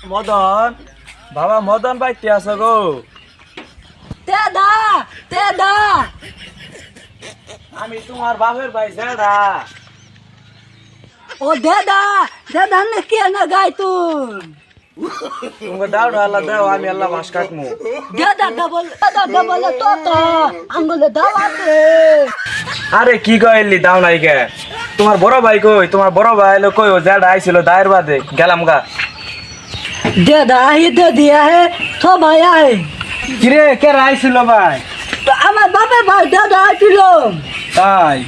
মদন বাবা মদন ভাই কে আছে গো? তেদা তেদা আমি তোমার বাপের ভাই জেঠা। ও দেদা দেদা না কে না গাই তুই তুমি দাও আল্লাহ দাও, আমি আল্লাহ মাস কাটমু। দেদা ডবল তো আঙ্গুলে দাও আছে। আরে কি কইলি দাও নাই কে? তোমার বড় ভাই কই? তোমার বড় ভাই এলো কই? ও জেঠা আইছিল দায়ের বাদে গেলাম গা। দেদা হি দে দিয়া হে তো ভাই আয় কিরে কে আইছিল ভাই? তো আমার বাপের ভাই দেদা আইছিল। তাই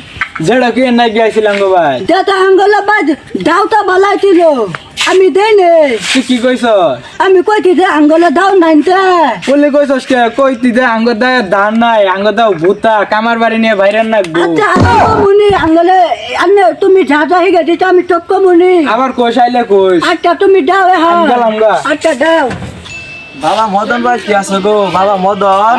জেঠা কে নাই গিয়েছিলাম গো ভাই। দেদা আঙ্গুলে বাদ দাওটা বালাইছিল আমি দেই নে। তুই কি কইছ? আমি কইতি যে আঙ্গুলে দাও নাইতে বলে কইছস কে? কইতি যে আঙ্গুর দায় ধান নাই, আঙ্গুর দাও ভূতা কামার বাড়ি নিয়ে বাইরেন নাকবো। আচ্ছা মুনি আঙ্গুলে আনে তুমি যা যা হি গেছি তো আমি চক্ক মুনি। আবার কইস আইলে কইস। আচ্ছা তুমি দাও হ্যাঁ আমি গেলাম গা। আচ্ছা দাও। বাবা মদন ভাই কি আছে গো? বাবা মদন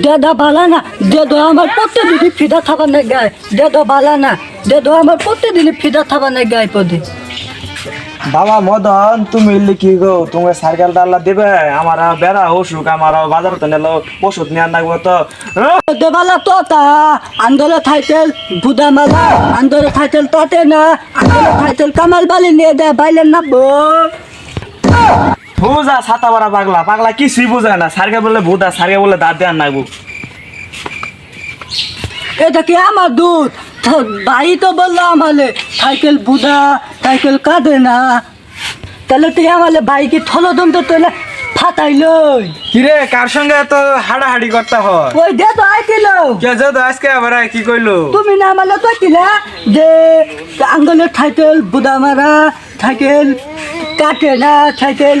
দেদা বালা না দেদা আমার প্রত্যেকদিন ফিদা থাকা না গায়ে। দেদা বালা না দেদা আমার প্রত্যেকদিন ফিদা থাকা না গায়ে পদে। বাবা মদন তুমি ইল্লি কি গো? তুমি সাইকেল ডাল্লা দেবে আমার বেড়া অসুখ, আমার বাজার তো নিল ওষুধ নিয়ে নাগবো তো। দেবালা তো তা আন্দোলন থাইতেল বুদা মালা আন্দোলন থাইতেল তাতে না আন্দোলন থাইতেল কামাল বালি নিয়ে দেয় বাইলেন না বো। বুঝা ছাতা বড়া পাগলা পাগলা কিছুই বুঝায় না। সারকে বলে ভূতা, সারকে বলে দাঁত দেওয়ার নাগবো। এটা কি আমার দুধ? ভাই তো বললো আমালে সাইকেল বুদা সাইকেল কাঁদে না। তাহলে তুই আমালে ভাই কি থলদম তো তোলে ফাটাইলো। কিরে কার সঙ্গে এত হাড়াহাড়ি করতে হয়? ওই দে তো আইছিল কে যে আজকে আবার কি কইলো? তুমি না আমালে কইছিলা যে আঙ্গলের সাইকেল বুদা মারা সাইকেল কাটে না সাইকেল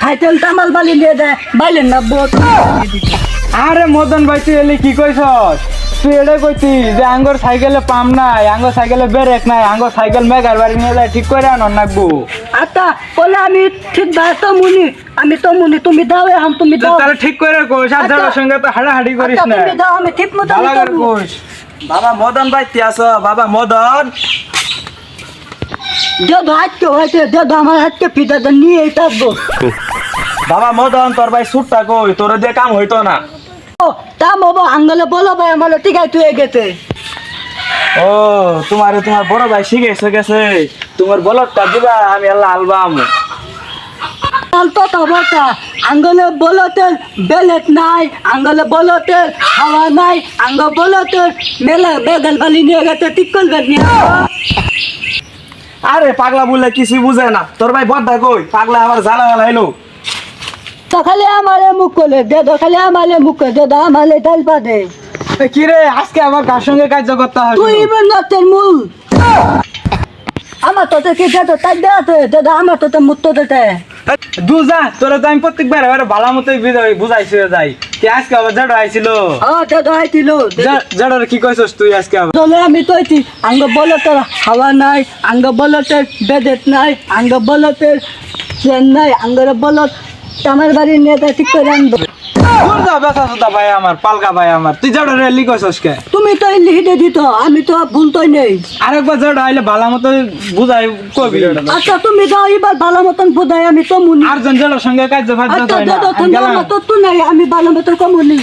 সাইকেল তামাল বালি নিয়ে দেয় বাইলেন না বোধ। আরে মদন ভাই তুই এলি কি কইছস? তুই এটা কইতি যে আঙ্গর সাইকেলে পাম নাই, আঙ্গর সাইকেলে ব্রেক নাই, আঙ্গর সাইকেল মেঘার বাড়ি নিয়ে যায় ঠিক করে আনন নাকবো। আচ্ছা বলে আমি ঠিক ভাই তো মুনি আমি তো মুনি তুমি দাও এখন তুমি দাও। তাহলে ঠিক করে কইস, আর আচ্ছা। যার সঙ্গে তো হাড়াহাড়ি করিস আচ্ছা, না। তুমি দাও আমি ঠিক মতো ভালো করে কইস। বাবা মদন ভাই তে আছো? বাবা মদন দেদো হাতকে হয়েছে দেদো আমার হাতকে ফিটা নিয়ে থাকবো। বাবা মদন তোর ভাই সুটটা কই? তোর দিয়ে কাম হইতো না। ও তা বাবা আঙ্গলে বলো ভাই আমার ঠিক আছে তুই গেছে। ও তোমার বড় ভাই শিখেছে গেছে, তোমার বলদটা দিবা আমি আল্লাহ আলবাম। তো বলতা আঙ্গলে বলতে বেলেট নাই আঙ্গলে বলতে হাওয়া নাই আঙ্গ বলতে মেলা বেগল বালি নিয়ে গেছে ঠিক করবেন আরে পাগলা বললে কিছু বুঝে না। তোর ভাই বড়দা কই? পাগলা আবার জ্বালা জ্বালা এলো। তো খালি আমারে মুখ করলে দেদো খালি আমালে মুখ করে দেদো আমালে ডাল পা দে। কিরে আজকে আমার কার সঙ্গে কার্য করতে হয়? তুই ইবেন নতের মূল আমার তো কি দেদো তাই দেতে দেদো আমার তো মুক্ত দেতে দুজা তোরা তো আমি প্রত্যেকবার এবারে ভালো মতোই বুঝাইছি যাই। কি আজকে আবার জড় আইছিল? দেদো আইছিল জড়ার কি কইছস তুই আজকে আবার? চলে আমি কইছি আঙ্গ বলতে হাওয়া নাই আঙ্গ বলতে বেদেট নাই আঙ্গ বলতে ট্রেন নাই আঙ্গরে বলত আমার বাড়ি নিয়ে যায় ঠিক করে আনবো। দুর্দা বেসা সুদা ভাই আমার পালকা ভাই আমার, তুই জড় রেলি কইছস কে? তুমি তো লিখে দিত আমি তো ভুলতই নেই। আরেকবার জড় আইলে ভালো মতো বুঝাই কবি। আচ্ছা তুমি যাও এবার ভালো মতন বোঝাই আমি তো মুনি। আরজন জড়ের সঙ্গে কার্য ফার্য আচ্ছা হয় না। দাদা আমি গেলাম। তো নাই আমি ভালো মতন কমুনি।